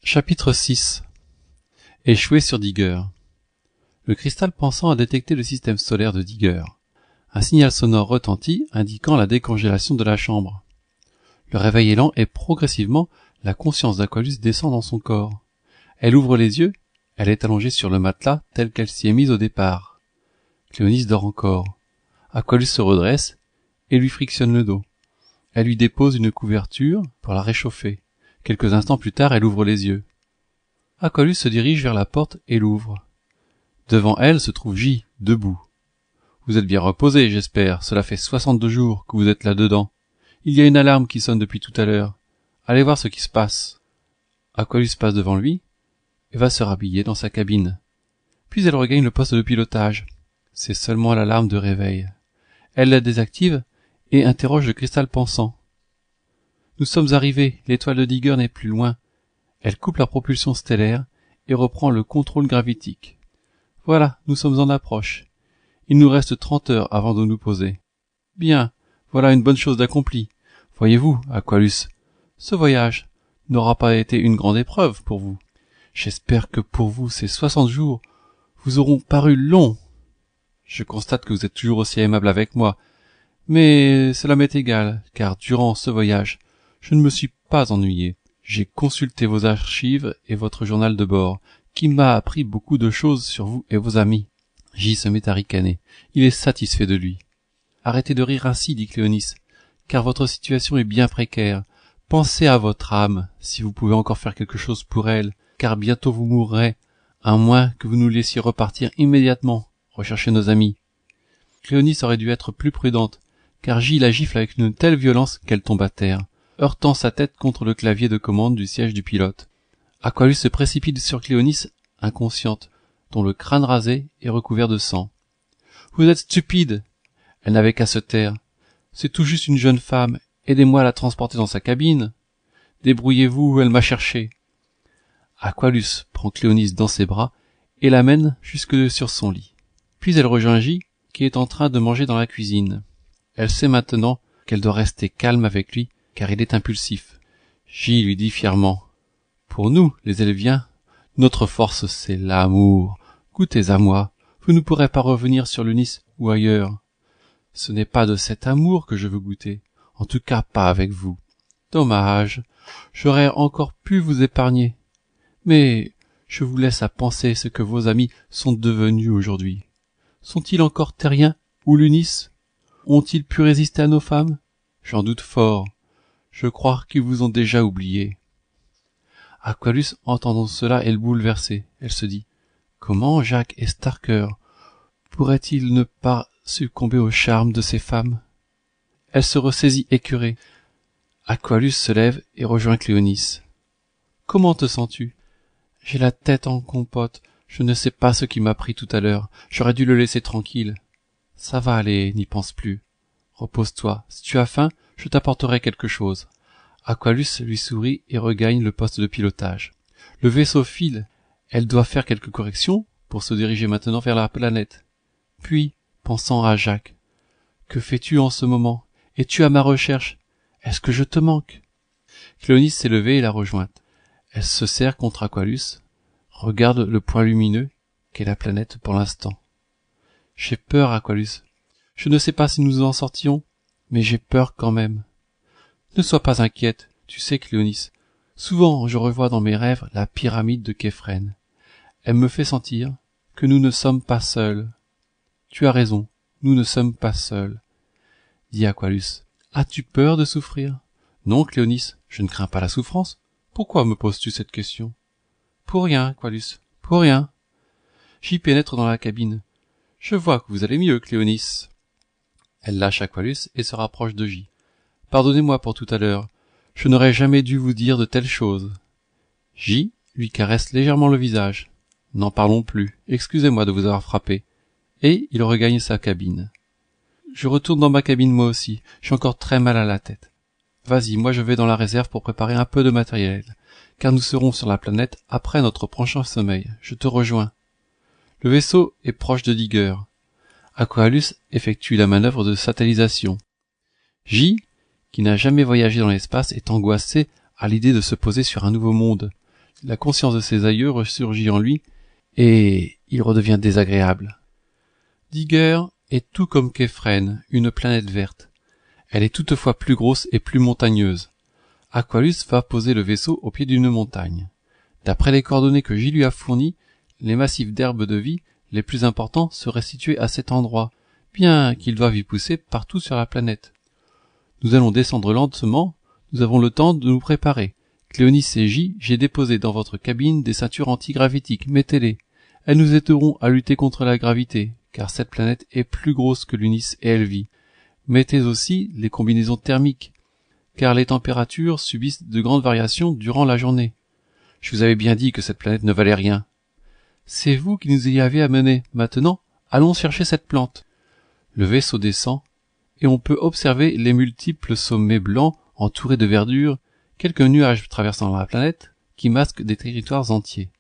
Chapitre 6. Échoué sur Digger. Le cristal pensant a détecté le système solaire de Digger. Un signal sonore retentit, indiquant la décongélation de la chambre. Le réveil est lent et progressivement, la conscience d'Aqualus descend dans son corps. Elle ouvre les yeux, elle est allongée sur le matelas telle qu'elle s'y est mise au départ. Cléonis dort encore. Aqualus se redresse et lui frictionne le dos. Elle lui dépose une couverture pour la réchauffer. Quelques instants plus tard, elle ouvre les yeux. Aqualus se dirige vers la porte et l'ouvre. Devant elle se trouve J, debout. « Vous êtes bien reposé, j'espère. Cela fait 62 jours que vous êtes là-dedans. Il y a une alarme qui sonne depuis tout à l'heure. Allez voir ce qui se passe. » Aqualus passe devant lui et va se rhabiller dans sa cabine. Puis elle regagne le poste de pilotage. C'est seulement l'alarme de réveil. Elle la désactive et interroge le cristal pensant. Nous sommes arrivés, l'étoile de Digger n'est plus loin. Elle coupe la propulsion stellaire et reprend le contrôle gravitique. Voilà, nous sommes en approche. Il nous reste 30 heures avant de nous poser. Bien, voilà une bonne chose d'accomplie. Voyez-vous, Aqualus, ce voyage n'aura pas été une grande épreuve pour vous. J'espère que pour vous, ces 60 jours vous auront paru longs. Je constate que vous êtes toujours aussi aimable avec moi, mais cela m'est égal, car durant ce voyage, je ne me suis pas ennuyé. J'ai consulté vos archives et votre journal de bord, qui m'a appris beaucoup de choses sur vous et vos amis. J se met à ricaner. Il est satisfait de lui. Arrêtez de rire ainsi, dit Cléonis, car votre situation est bien précaire. Pensez à votre âme, si vous pouvez encore faire quelque chose pour elle, car bientôt vous mourrez, à moins que vous nous laissiez repartir immédiatement, rechercher nos amis. Cléonis aurait dû être plus prudente, car J la gifle avec une telle violence qu'elle tombe à terre, heurtant sa tête contre le clavier de commande du siège du pilote. Aqualus se précipite sur Cléonis, inconsciente, dont le crâne rasé est recouvert de sang. « Vous êtes stupide !» Elle n'avait qu'à se taire. « C'est tout juste une jeune femme. Aidez-moi à la transporter dans sa cabine. Débrouillez-vous, elle m'a cherché. » Aqualus prend Cléonis dans ses bras et l'amène jusque sur son lit. Puis elle rejoint J, qui est en train de manger dans la cuisine. Elle sait maintenant qu'elle doit rester calme avec lui, car il est impulsif. J lui dit fièrement. « Pour nous, les Elviens, notre force c'est l'amour. Goûtez à moi, vous ne pourrez pas revenir sur Lunis ou ailleurs. Ce n'est pas de cet amour que je veux goûter, en tout cas pas avec vous. Dommage, j'aurais encore pu vous épargner. Mais je vous laisse à penser ce que vos amis sont devenus aujourd'hui. Sont-ils encore terriens ou Lunis? Ont-ils pu résister à nos femmes? J'en doute fort. Je crois qu'ils vous ont déjà oublié. » Aqualus, entendant cela, est bouleversée. Elle se dit « Comment Jacques et Starker pourraient-ils ne pas succomber au charme de ces femmes ?» Elle se ressaisit écœurée. Aqualus se lève et rejoint Cléonis. « Comment te sens-tu ?»« J'ai la tête en compote. Je ne sais pas ce qui m'a pris tout à l'heure. J'aurais dû le laisser tranquille. »« Ça va aller, n'y pense plus. Repose-toi. Si tu as faim, je t'apporterai quelque chose. » Aqualus lui sourit et regagne le poste de pilotage. Le vaisseau file. Elle doit faire quelques corrections pour se diriger maintenant vers la planète. Puis, pensant à Jacques, « Que fais-tu en ce moment? Es-tu à ma recherche? Est-ce que je te manque ?» Cléonis s'est levée et l'a rejointe. Elle se serre contre Aqualus, regarde le point lumineux qu'est la planète pour l'instant. « J'ai peur, Aqualus. Je ne sais pas si nous en sortions, mais j'ai peur quand même. » Ne sois pas inquiète, tu sais, Cléonis. Souvent je revois dans mes rêves la pyramide de Képhren. Elle me fait sentir que nous ne sommes pas seuls. Tu as raison, nous ne sommes pas seuls, dit Aqualus. As-tu peur de souffrir? Non, Cléonis, je ne crains pas la souffrance. Pourquoi me poses-tu cette question? Pour rien, Aqualus, pour rien. J'y pénètre dans la cabine. Je vois que vous allez mieux, Cléonis. Elle lâche Aqualus et se rapproche de J. Pardonnez-moi pour tout à l'heure, je n'aurais jamais dû vous dire de telles choses. J lui caresse légèrement le visage. N'en parlons plus, excusez-moi de vous avoir frappé. Et il regagne sa cabine. Je retourne dans ma cabine moi aussi, j'ai encore très mal à la tête. Vas-y, moi je vais dans la réserve pour préparer un peu de matériel, car nous serons sur la planète après notre prochain sommeil. Je te rejoins. Le vaisseau est proche de Digger. Aqualus effectue la manœuvre de satellisation. J, qui n'a jamais voyagé dans l'espace, est angoissé à l'idée de se poser sur un nouveau monde. la conscience de ses aïeux ressurgit en lui, et il redevient désagréable. Digger est tout comme Képhren, une planète verte. Elle est toutefois plus grosse et plus montagneuse. Aqualus va poser le vaisseau au pied d'une montagne. D'après les coordonnées que J lui a fournies, les massifs d'herbes de vie les plus importants seraient situés à cet endroit, bien qu'ils doivent y pousser partout sur la planète. Nous allons descendre lentement, nous avons le temps de nous préparer. Cléonis et J, j'ai déposé dans votre cabine des ceintures antigravitiques, mettez-les. Elles nous aideront à lutter contre la gravité, car cette planète est plus grosse que l'Unis et elle vit. Mettez aussi les combinaisons thermiques, car les températures subissent de grandes variations durant la journée. Je vous avais bien dit que cette planète ne valait rien. C'est vous qui nous y avez amenés. Maintenant, allons chercher cette plante. Le vaisseau descend, et on peut observer les multiples sommets blancs entourés de verdure, quelques nuages traversant la planète, qui masquent des territoires entiers.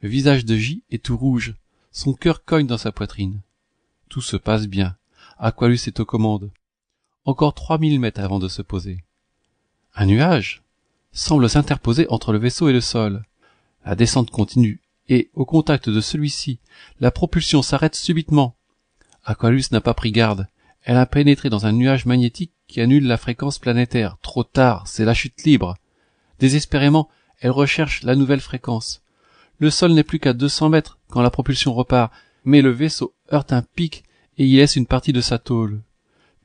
Le visage de J est tout rouge, son cœur cogne dans sa poitrine. Tout se passe bien. Aqualus est aux commandes. Encore 3000 mètres avant de se poser. Un nuage semble s'interposer entre le vaisseau et le sol. La descente continue, et, au contact de celui-ci, la propulsion s'arrête subitement. Aqualus n'a pas pris garde. Elle a pénétré dans un nuage magnétique qui annule la fréquence planétaire. Trop tard, c'est la chute libre. Désespérément, elle recherche la nouvelle fréquence. Le sol n'est plus qu'à 200 mètres quand la propulsion repart, mais le vaisseau heurte un pic et y laisse une partie de sa tôle.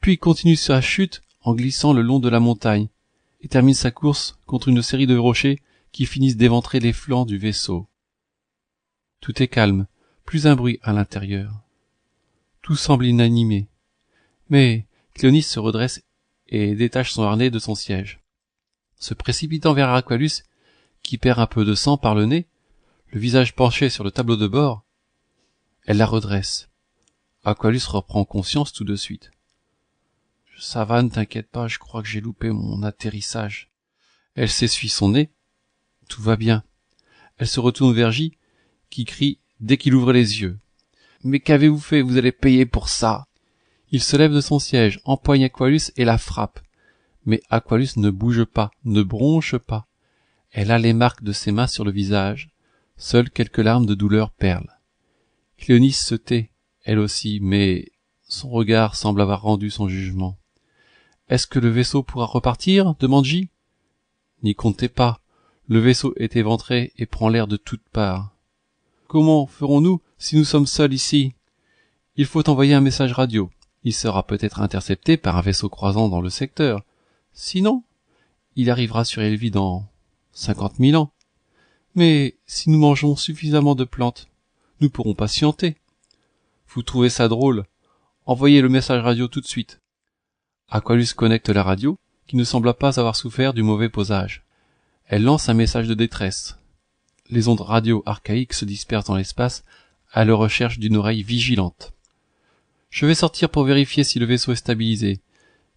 Puis continue sa chute en glissant le long de la montagne, et termine sa course contre une série de rochers qui finissent d'éventrer les flancs du vaisseau. Tout est calme, plus un bruit à l'intérieur. Tout semble inanimé. Mais Cléonis se redresse et détache son harnais de son siège. Se précipitant vers Aqualus, qui perd un peu de sang par le nez, le visage penché sur le tableau de bord, elle la redresse. Aqualus reprend conscience tout de suite. « Ça va, ne t'inquiète pas, je crois que j'ai loupé mon atterrissage. » Elle s'essuie son nez. Tout va bien. Elle se retourne vers J, qui crie dès qu'il ouvre les yeux. « Mais qu'avez-vous fait? Vous allez payer pour ça !» Il se lève de son siège, empoigne Aqualus et la frappe. Mais Aqualus ne bouge pas, ne bronche pas. Elle a les marques de ses mains sur le visage. Seules quelques larmes de douleur perlent. Cléonis se tait, elle aussi, mais son regard semble avoir rendu son jugement. « Est-ce que le vaisseau pourra repartir ?» demande J. « N'y comptez pas. Le vaisseau est éventré et prend l'air de toutes parts. Comment ferons-nous si nous sommes seuls ici ? Il faut envoyer un message radio. Il sera peut-être intercepté par un vaisseau croisant dans le secteur. Sinon, il arrivera sur Elvie dans 50 000 ans. Mais si nous mangeons suffisamment de plantes, nous pourrons patienter. Vous trouvez ça drôle? Envoyez le message radio tout de suite. » Aqualus connecte la radio, qui ne sembla pas avoir souffert du mauvais posage. Elle lance un message de détresse. Les ondes radio archaïques se dispersent dans l'espace à la recherche d'une oreille vigilante. Je vais sortir pour vérifier si le vaisseau est stabilisé,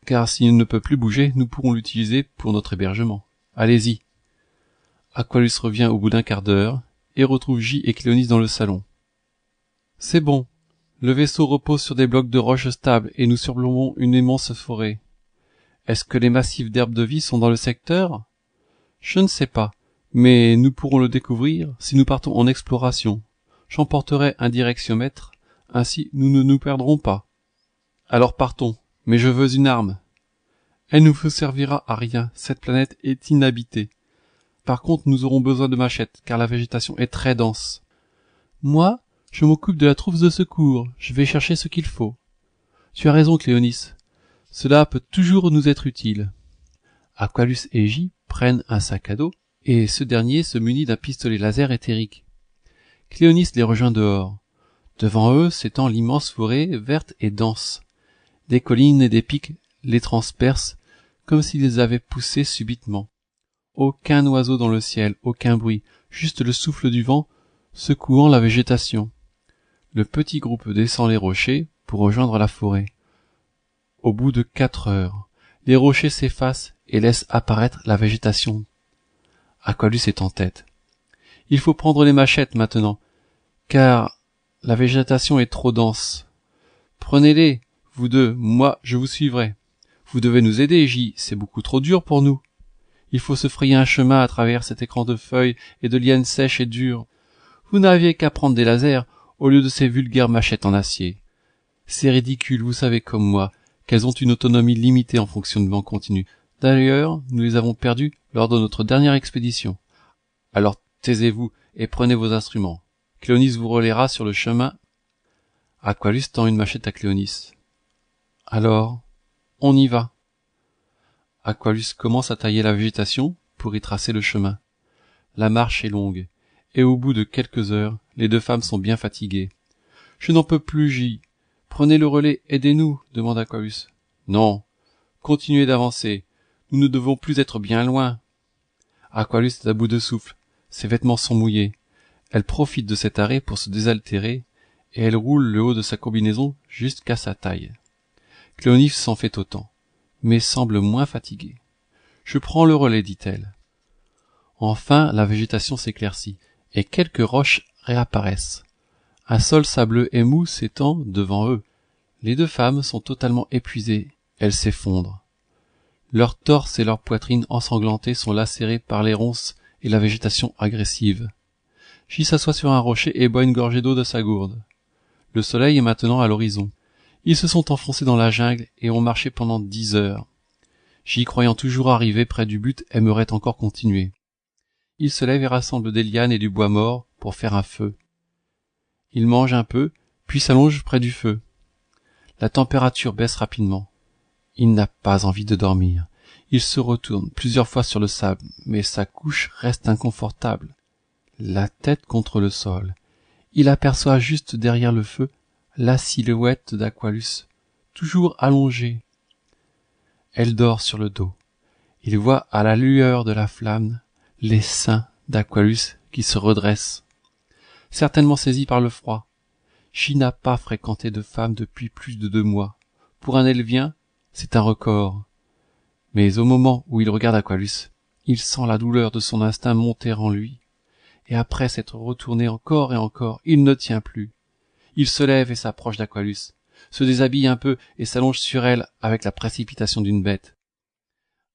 car s'il ne peut plus bouger, nous pourrons l'utiliser pour notre hébergement. Allez-y. Aqualus revient au bout d'un quart d'heure et retrouve J et Cléonis dans le salon. C'est bon. Le vaisseau repose sur des blocs de roches stables et nous surplombons une immense forêt. Est-ce que les massifs d'herbes de vie sont dans le secteur? Je ne sais pas, mais nous pourrons le découvrir si nous partons en exploration. J'emporterai un directiomètre, ainsi nous ne nous perdrons pas. Alors partons, mais je veux une arme. Elle ne vous servira à rien, cette planète est inhabitée. Par contre, nous aurons besoin de machettes, car la végétation est très dense. Moi, je m'occupe de la trousse de secours, je vais chercher ce qu'il faut. Tu as raison, Cléonis. Cela peut toujours nous être utile. Aqualus et J prennent un sac à dos, et ce dernier se munit d'un pistolet laser éthérique. Cléonis les rejoint dehors. Devant eux s'étend l'immense forêt verte et dense. Des collines et des pics les transpercent, comme s'ils les avaient poussés subitement. Aucun oiseau dans le ciel, aucun bruit, juste le souffle du vent secouant la végétation. Le petit groupe descend les rochers pour rejoindre la forêt. Au bout de 4 heures, les rochers s'effacent et laissent apparaître la végétation. Aqualus est en tête. Il faut prendre les machettes maintenant, car la végétation est trop dense. Prenez-les, vous deux, moi je vous suivrai. Vous devez nous aider, J, c'est beaucoup trop dur pour nous. Il faut se frayer un chemin à travers cet écran de feuilles et de lianes sèches et dures. Vous n'aviez qu'à prendre des lasers au lieu de ces vulgaires machettes en acier. C'est ridicule, vous savez comme moi, qu'elles ont une autonomie limitée en fonctionnement continu. D'ailleurs, nous les avons perdues lors de notre dernière expédition. Alors taisez-vous et prenez vos instruments. Cléonis vous relaiera sur le chemin. Aqualus tend une machette à Cléonis. Alors, on y va. Aqualus commence à tailler la végétation pour y tracer le chemin. La marche est longue, et au bout de quelques heures, les deux femmes sont bien fatiguées. « Je n'en peux plus, J. Prenez le relais, aidez-nous, demande Aqualus. « Non, continuez d'avancer, nous ne devons plus être bien loin. » Aqualus est à bout de souffle, ses vêtements sont mouillés. Elle profite de cet arrêt pour se désaltérer, et elle roule le haut de sa combinaison jusqu'à sa taille. Cléonis s'en fait autant, mais semble moins fatiguée. « Je prends le relais, dit-elle. » Enfin, la végétation s'éclaircit, et quelques roches réapparaissent. Un sol sableux et mou s'étend devant eux. Les deux femmes sont totalement épuisées, elles s'effondrent. Leurs torses et leurs poitrines ensanglantées sont lacérés par les ronces et la végétation agressive. J s'assoit sur un rocher et boit une gorgée d'eau de sa gourde. Le soleil est maintenant à l'horizon. Ils se sont enfoncés dans la jungle et ont marché pendant 10 heures. J, croyant toujours arriver près du but, aimerait encore continuer. Il se lève et rassemble des lianes et du bois mort pour faire un feu. Il mange un peu, puis s'allonge près du feu. La température baisse rapidement. Il n'a pas envie de dormir. Il se retourne plusieurs fois sur le sable, mais sa couche reste inconfortable. La tête contre le sol. Il aperçoit juste derrière le feu la silhouette d'Aqualus, toujours allongée. Elle dort sur le dos. Il voit à la lueur de la flamme les seins d'Aqualus qui se redressent. Certainement saisi par le froid, J n'a pas fréquenté de femme depuis plus de 2 mois. Pour un Elvien, c'est un record. Mais au moment où il regarde Aqualus, il sent la douleur de son instinct monter en lui. Et après s'être retourné encore et encore, il ne tient plus. Il se lève et s'approche d'Aqualus, se déshabille un peu et s'allonge sur elle avec la précipitation d'une bête.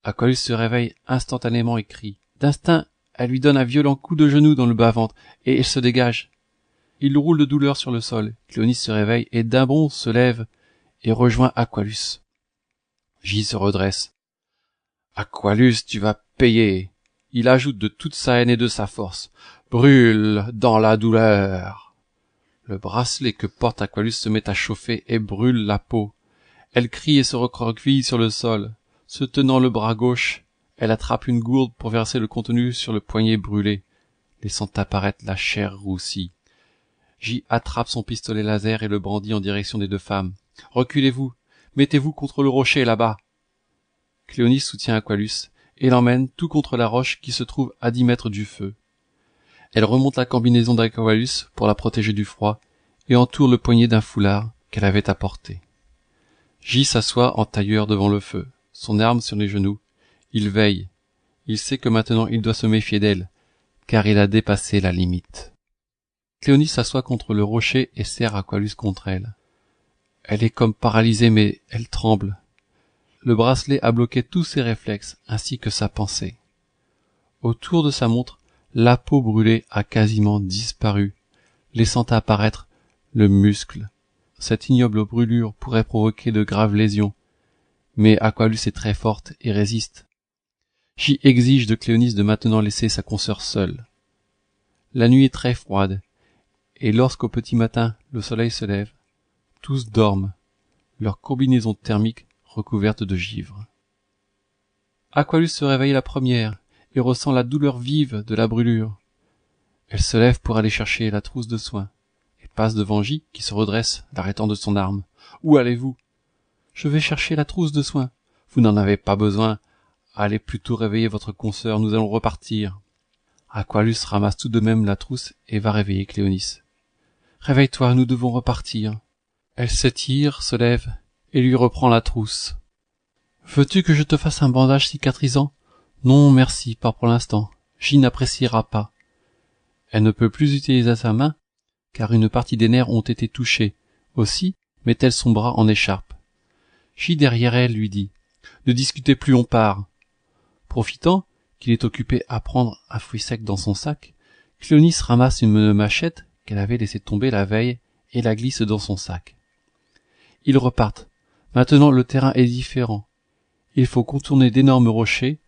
Aqualus se réveille instantanément et crie. D'instinct, elle lui donne un violent coup de genou dans le bas-ventre et elle se dégage. Il roule de douleur sur le sol. Cléonis se réveille et d'un bond se lève et rejoint Aqualus. J se redresse. Aqualus, tu vas payer. Il ajoute de toute sa haine et de sa force. Brûle dans la douleur. Le bracelet que porte Aqualus se met à chauffer et brûle la peau. Elle crie et se recroqueville sur le sol. Se tenant le bras gauche, elle attrape une gourde pour verser le contenu sur le poignet brûlé, laissant apparaître la chair roussie. J attrape son pistolet laser et le brandit en direction des deux femmes. « Reculez-vous, mettez-vous contre le rocher là-bas !» Cléonis soutient Aqualus et l'emmène tout contre la roche qui se trouve à 10 mètres du feu. Elle remonte la combinaison d'Aqualus pour la protéger du froid et entoure le poignet d'un foulard qu'elle avait apporté. J s'assoit en tailleur devant le feu, son arme sur les genoux. Il veille. Il sait que maintenant il doit se méfier d'elle, car il a dépassé la limite. Cléonis s'assoit contre le rocher et serre Aqualus contre elle. Elle est comme paralysée, mais elle tremble. Le bracelet a bloqué tous ses réflexes, ainsi que sa pensée. Autour de sa montre, la peau brûlée a quasiment disparu, laissant apparaître le muscle. Cette ignoble brûlure pourrait provoquer de graves lésions, mais Aqualus est très forte et résiste. J exige de Cléonis de maintenant laisser sa consoeur seule. La nuit est très froide, et lorsqu'au petit matin le soleil se lève, tous dorment, leur combinaison thermique recouverte de givre. Aqualus se réveille la première et ressent la douleur vive de la brûlure. Elle se lève pour aller chercher la trousse de soins et passe devant J qui se redresse, l'arrêtant de son arme. « Où allez-vous »« Je vais chercher la trousse de soins. »« Vous n'en avez pas besoin. Allez plutôt réveiller votre consoeur, nous allons repartir. » Aqualus ramasse tout de même la trousse et va réveiller Cléonis. « Réveille-toi, nous devons repartir. » Elle s'étire, se lève et lui reprend la trousse. « Veux-tu que je te fasse un bandage cicatrisant ?»« Non, merci, pas pour l'instant. J n'appréciera pas. » Elle ne peut plus utiliser sa main, car une partie des nerfs ont été touchés. Aussi met-elle son bras en écharpe. J derrière elle lui dit « Ne discutez plus, on part. » Profitant qu'il est occupé à prendre un fruit sec dans son sac, Cléonis ramasse une machette qu'elle avait laissée tomber la veille et la glisse dans son sac. Ils repartent. Maintenant le terrain est différent. Il faut contourner d'énormes rochers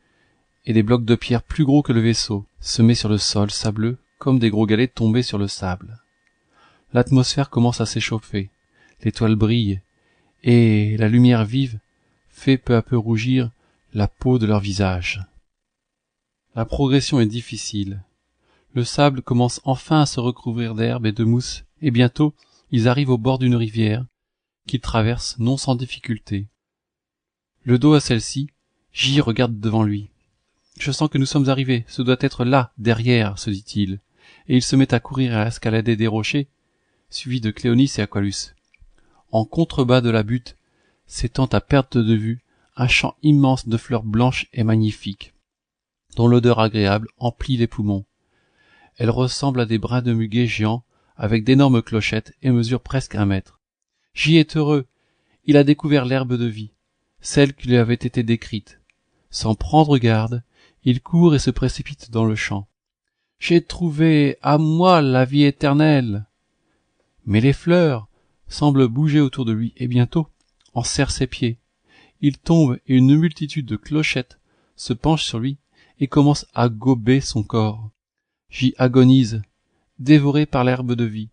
et des blocs de pierre plus gros que le vaisseau, semés sur le sol sableux comme des gros galets tombés sur le sable. L'atmosphère commence à s'échauffer, l'étoile brille, et la lumière vive fait peu à peu rougir la peau de leur visage. La progression est difficile. Le sable commence enfin à se recouvrir d'herbe et de mousse, et bientôt ils arrivent au bord d'une rivière, qu'ils traversent non sans difficulté. Le dos à celle-ci, J regarde devant lui. « Je sens que nous sommes arrivés, ce doit être là, derrière, se dit-il, et il se met à courir et à escalader des rochers, suivi de Cléonis et Aqualus. En contrebas de la butte, s'étend à perte de vue un champ immense de fleurs blanches et magnifiques, dont l'odeur agréable emplit les poumons. Elles ressemblent à des brins de muguet géants avec d'énormes clochettes et mesurent presque 1 mètre. J est heureux, il a découvert l'herbe de vie, celle qui lui avait été décrite. Sans prendre garde, il court et se précipite dans le champ. « J'ai trouvé, à moi, la vie éternelle !» Mais les fleurs semblent bouger autour de lui et bientôt enserrent ses pieds. Il tombe et une multitude de clochettes se penchent sur lui et commencent à gober son corps. J agonise, dévoré par l'herbe de vie.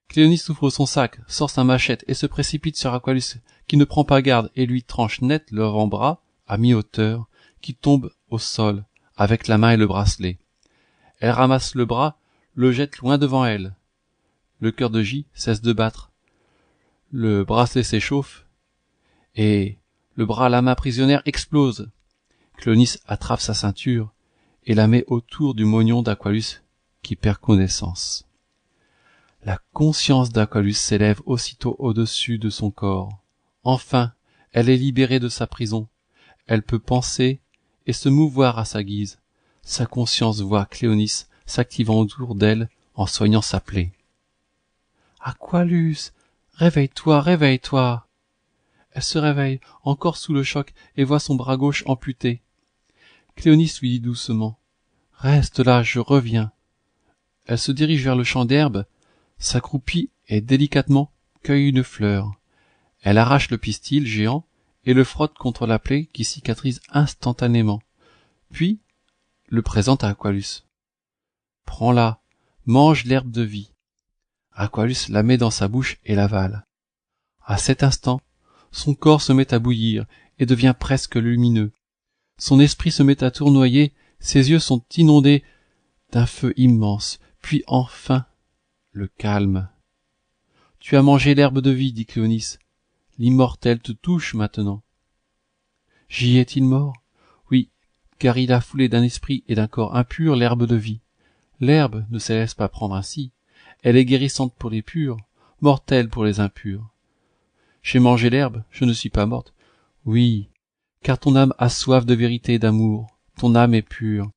Cléonis ouvre son sac, sort sa machette et se précipite sur Aqualus qui ne prend pas garde et lui tranche net l'avant-bras à mi-hauteur qui tombe au sol avec la main et le bracelet. Elle ramasse le bras, le jette loin devant elle. Le cœur de J cesse de battre. Le bracelet s'échauffe et le bras à la main prisonnière explose. Cléonis attrape sa ceinture et la met autour du mognon d'Aqualus qui perd connaissance. La conscience d'Aqualus s'élève aussitôt au-dessus de son corps. Enfin, elle est libérée de sa prison. Elle peut penser et se mouvoir à sa guise. Sa conscience voit Cléonis s'activant autour d'elle en soignant sa plaie. « Aqualus, réveille-toi, réveille-toi !» Elle se réveille, encore sous le choc, et voit son bras gauche amputé. Cléonis lui dit doucement « Reste là, je reviens !» Elle se dirige vers le champ d'herbe, s'accroupit et délicatement cueille une fleur. Elle arrache le pistil géant et le frotte contre la plaie qui cicatrise instantanément. Puis, le présente à Aqualus. « Prends-la, mange l'herbe de vie. » Aqualus la met dans sa bouche et l'avale. À cet instant, son corps se met à bouillir et devient presque lumineux. Son esprit se met à tournoyer, ses yeux sont inondés d'un feu immense, puis enfin, le calme. « Tu as mangé l'herbe de vie, dit Cléonis. L'immortel te touche maintenant. » J est-il mort? Oui, car il a foulé d'un esprit et d'un corps impur l'herbe de vie. L'herbe ne se laisse pas prendre ainsi. Elle est guérissante pour les purs, mortelle pour les impurs. J'ai mangé l'herbe, je ne suis pas morte. Oui, car ton âme a soif de vérité et d'amour. Ton âme est pure.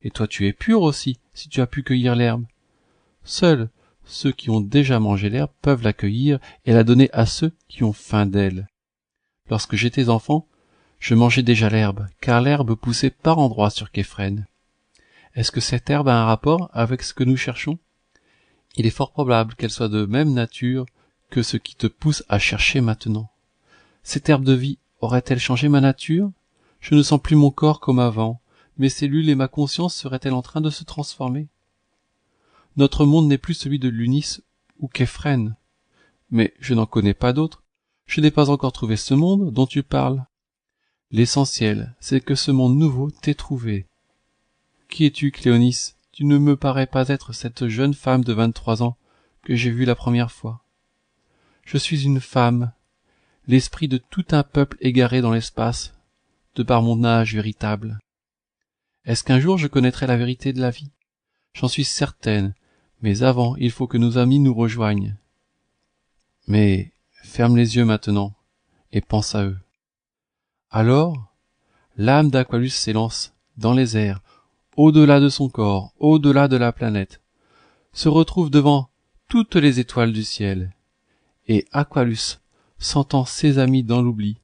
Et toi tu es pur aussi, si tu as pu cueillir l'herbe. Seuls ceux qui ont déjà mangé l'herbe peuvent la cueillir et la donner à ceux qui ont faim d'elle. Lorsque j'étais enfant, je mangeais déjà l'herbe, car l'herbe poussait par endroits sur Képhrène. Est-ce que cette herbe a un rapport avec ce que nous cherchons? Il est fort probable qu'elle soit de même nature que ce qui te pousse à chercher maintenant. Cette herbe de vie aurait-elle changé ma nature? Je ne sens plus mon corps comme avant. Mes cellules et ma conscience seraient-elles en train de se transformer? Notre monde n'est plus celui de Lunis ou Képhrène. Mais je n'en connais pas d'autre. Je n'ai pas encore trouvé ce monde dont tu parles. L'essentiel, c'est que ce monde nouveau t'ait trouvé. Qui es-tu, Cléonis? Tu ne me parais pas être cette jeune femme de 23 ans que j'ai vue la première fois. Je suis une femme, l'esprit de tout un peuple égaré dans l'espace, de par mon âge véritable. Est-ce qu'un jour je connaîtrai la vérité de la vie? J'en suis certaine, mais avant il faut que nos amis nous rejoignent. Mais ferme les yeux maintenant, et pense à eux. Alors, l'âme d'Aqualus s'élance dans les airs, au-delà de son corps, au-delà de la planète, se retrouve devant toutes les étoiles du ciel, et Aqualus, sentant ses amis dans l'oubli,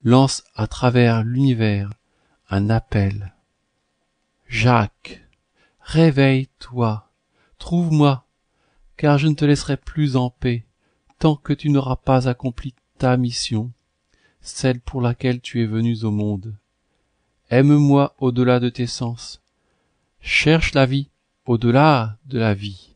lance à travers l'univers un appel. Jacques, réveille-toi, trouve-moi, car je ne te laisserai plus en paix tant que tu n'auras pas accompli ta mission, celle pour laquelle tu es venu au monde. Aime-moi au-delà de tes sens. Cherche la vie au-delà de la vie.